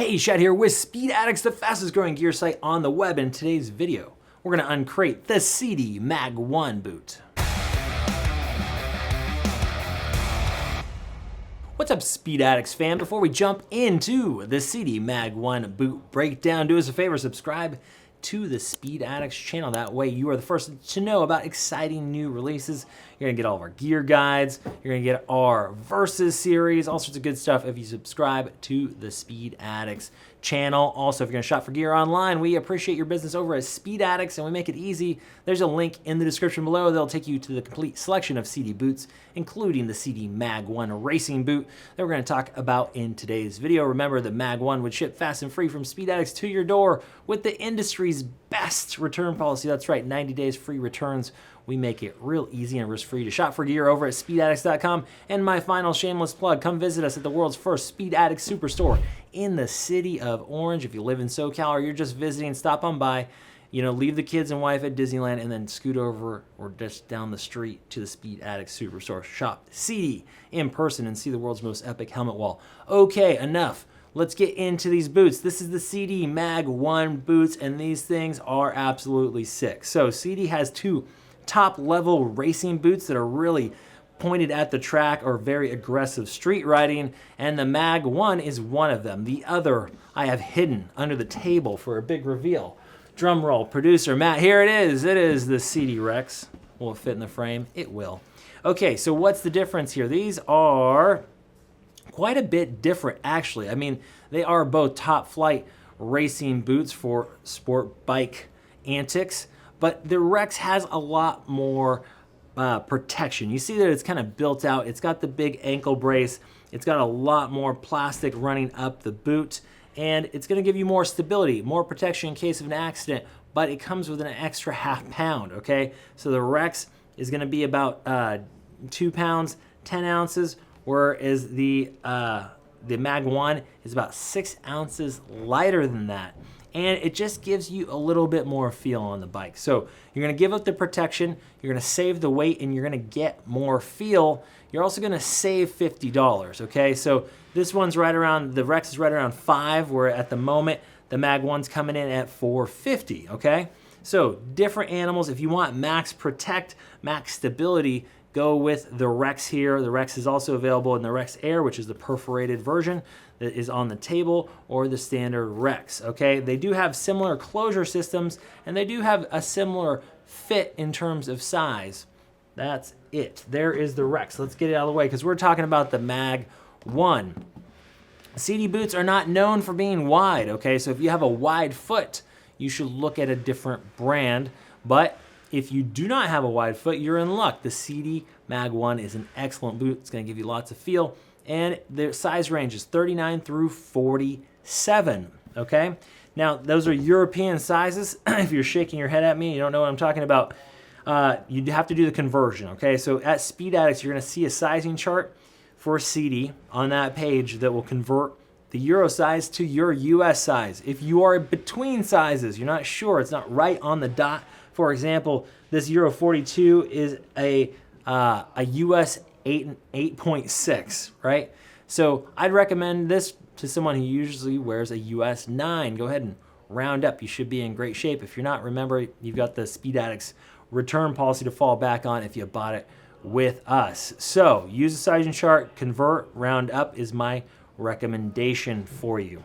Hey, Shad here with Speed Addicts, the fastest growing gear site on the web. In today's video, we're gonna uncrate the Sidi Mag-1 boot. What's up, Speed Addicts fam? Before we jump into the Sidi Mag-1 boot breakdown, do us a favor, subscribe to the Speed Addicts channel. That way you are the first to know about exciting new releases. You're gonna get all of our gear guides, you're gonna get our Versus series, all sorts of good stuff if you subscribe to the Speed Addicts channel. Also, if you're gonna shop for gear online, we appreciate your business over at Speed Addicts and we make it easy. There's a link in the description below that'll take you to the complete selection of Sidi boots, including the Sidi Mag-1 racing boot that we're gonna talk about in today's video. Remember that Mag-1 would ship fast and free from Speed Addicts to your door with the industry's best return policy. That's right, 90 days free returns. We make it real easy and risk-free to shop for gear over at speedaddicts.com. And my final shameless plug, come visit us at the world's first Speed Addicts Superstore in the city of Orange. If you live in SoCal or you're just visiting, stop on by, leave the kids and wife at Disneyland and then scoot over or just down the street to the Speed Addicts Superstore. Shop Sidi in person and see the world's most epic helmet wall. Okay, enough. Let's get into these boots. This is the Sidi Mag-1 boots, and these things are absolutely sick. So Sidi has two top-level racing boots that are really pointed at the track or very aggressive street riding, and the Mag-1 is one of them. The other I have hidden under the table for a big reveal. Drum roll, producer Matt, here it is. It is the Sidi Rex. Will it fit in the frame? It will. Okay, so what's the difference here? These are quite a bit different, actually. I mean, they are both top-flight racing boots for sport bike antics, but the Rex has a lot more protection. You see that it's kind of built out. It's got the big ankle brace. It's got a lot more plastic running up the boot, and it's going to give you more stability, more protection in case of an accident, but it comes with an extra ½ pound, okay? So the Rex is going to be about 2 pounds, 10 ounces, whereas the Mag-1 is about 6 ounces lighter than that. And it just gives you a little bit more feel on the bike. So you're gonna give up the protection, you're gonna save the weight, and you're gonna get more feel. You're also gonna save $50, okay? So this one's right around, the Rex is right around $5, where at the moment, the Mag-1's coming in at $450, okay? So different animals. If you want max protect, max stability, go with the Rex here. The Rex is also available in the Rex Air, which is the perforated version that is on the table, or the standard Rex, okay? They do have similar closure systems, and they do have a similar fit in terms of size. That's it. There is the Rex. Let's get it out of the way, because we're talking about the Mag-1. Sidi boots are not known for being wide, okay? So if you have a wide foot, you should look at a different brand, but if you do not have a wide foot, you're in luck. The Sidi Mag-1 is an excellent boot. It's gonna give you lots of feel, and their size range is 39 through 47, okay? Now, those are European sizes. If you're shaking your head at me, you don't know what I'm talking about, you'd have to do the conversion, okay? So at Speed Addicts, you're gonna see a sizing chart for Sidi on that page that will convert the Euro size to your US size. If you are between sizes, you're not sure, it's not right on the dot. For example, this Euro 42 is a US 8.6, right? So I'd recommend this to someone who usually wears a US 9. Go ahead and round up. You should be in great shape. If you're not, remember, you've got the Speed Addicts return policy to fall back on if you bought it with us. So use the sizing chart, convert, round up is my recommendation for you.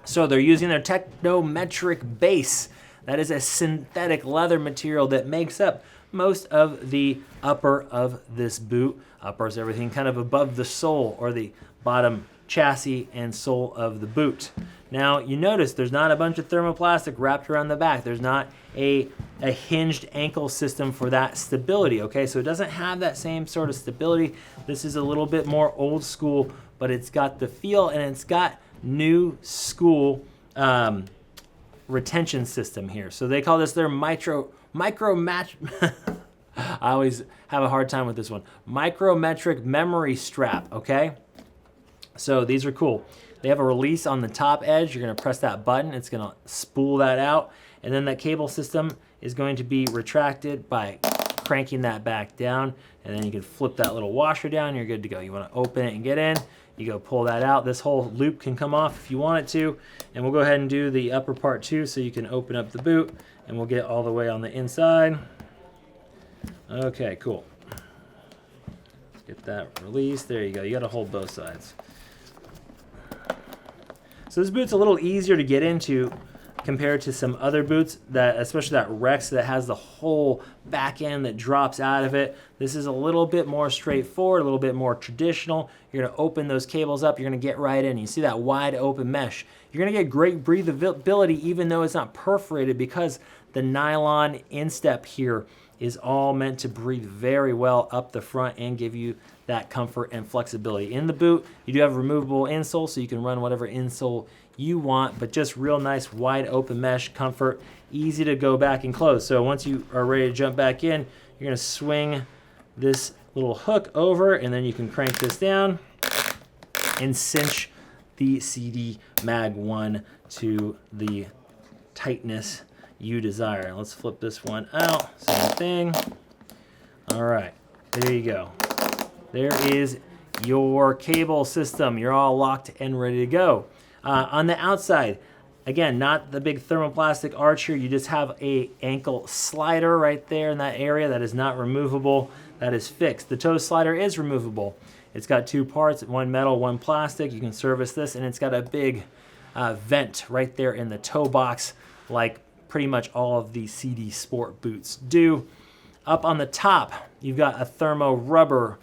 So they're using their Tecno-Metric base. That is a synthetic leather material that makes up most of the upper of this boot. Upper is everything kind of above the sole, or the bottom chassis and sole of the boot. Now, you notice there's not a bunch of thermoplastic wrapped around the back. There's not a hinged ankle system for that stability, okay? So it doesn't have that same sort of stability. This is a little bit more old school, but it's got the feel, and it's got new school retention system here. So they call this their Micrometric I always have a hard time with this one. Micrometric memory strap, okay? So these are cool. They have a release on the top edge. You're gonna press that button. It's gonna spool that out. And then that cable system is going to be retracted by cranking that back down, and then you can flip that little washer down, you're good to go. You want to open it and get in, you go pull that out. This whole loop can come off if you want it to, and we'll go ahead and do the upper part too, so you can open up the boot, and we'll get all the way on the inside. Okay, cool. Let's get that released. There you go. You got to hold both sides. So this boot's a little easier to get into compared to some other boots, that, especially that Rex that has the whole back end that drops out of it. This is a little bit more straightforward, a little bit more traditional. You're going to open those cables up, you're going to get right in. You see that wide open mesh. You're going to get great breathability even though it's not perforated, because the nylon instep here is all meant to breathe very well up the front and give you that comfort and flexibility. In the boot, you do have removable insole, so you can run whatever insole you want, but just real nice wide open mesh comfort, easy to go back and close. So once you are ready to jump back in, you're gonna swing this little hook over, and then you can crank this down and cinch the Sidi Mag-1 to the tightness you desire. Let's flip this one out, same thing. All right, there you go. There is your cable system. You're all locked and ready to go. On the outside, again, not the big thermoplastic arch here. You just have a ankle slider right there in that area that is not removable. That is fixed. The toe slider is removable. It's got two parts, one metal, one plastic. You can service this, and it's got a big vent right there in the toe box, like pretty much all of the Sidi sport boots do. Up on the top, you've got a thermo rubber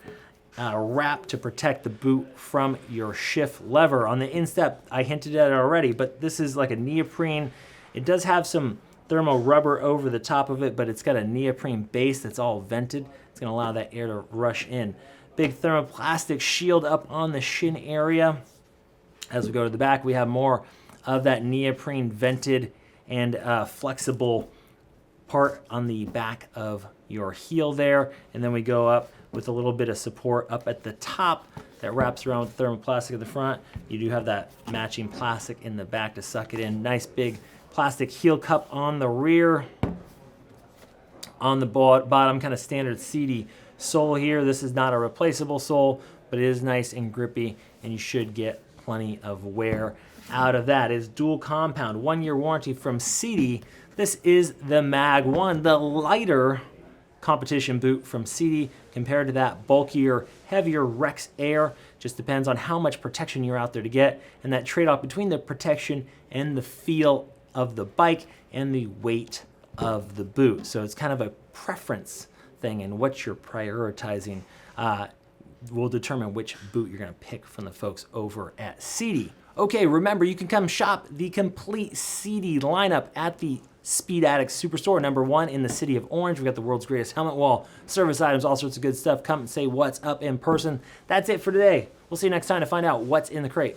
wrap to protect the boot from your shift lever. On the instep, I hinted at it already, but this is like a neoprene. It does have some thermo rubber over the top of it, but it's got a neoprene base that's all vented. It's gonna allow that air to rush in. Big thermoplastic shield up on the shin area. As we go to the back, we have more of that neoprene vented and flexible part on the back of your heel there. And then we go up with a little bit of support up at the top that wraps around with thermoplastic at the front. You do have that matching plastic in the back to suck it in. Nice big plastic heel cup on the rear. On the bottom, kind of standard Sidi sole here. This is not a replaceable sole, but it is nice and grippy, and you should get plenty of wear out of that. It's dual compound, 1-year warranty from Sidi. This is the Mag1, the lighter competition boot from Sidi compared to that bulkier, heavier Rex Air. Just depends on how much protection you're out there to get, and that trade-off between the protection and the feel of the bike and the weight of the boot. So it's kind of a preference thing, and what you're prioritizing will determine which boot you're going to pick from the folks over at Sidi. Okay, remember, you can come shop the complete Sidi lineup at the Speed Addict Superstore, #1 in the city of Orange. We've got the world's greatest helmet wall, service items, all sorts of good stuff. Come and say what's up in person. That's it for today. We'll see you next time to find out what's in the crate.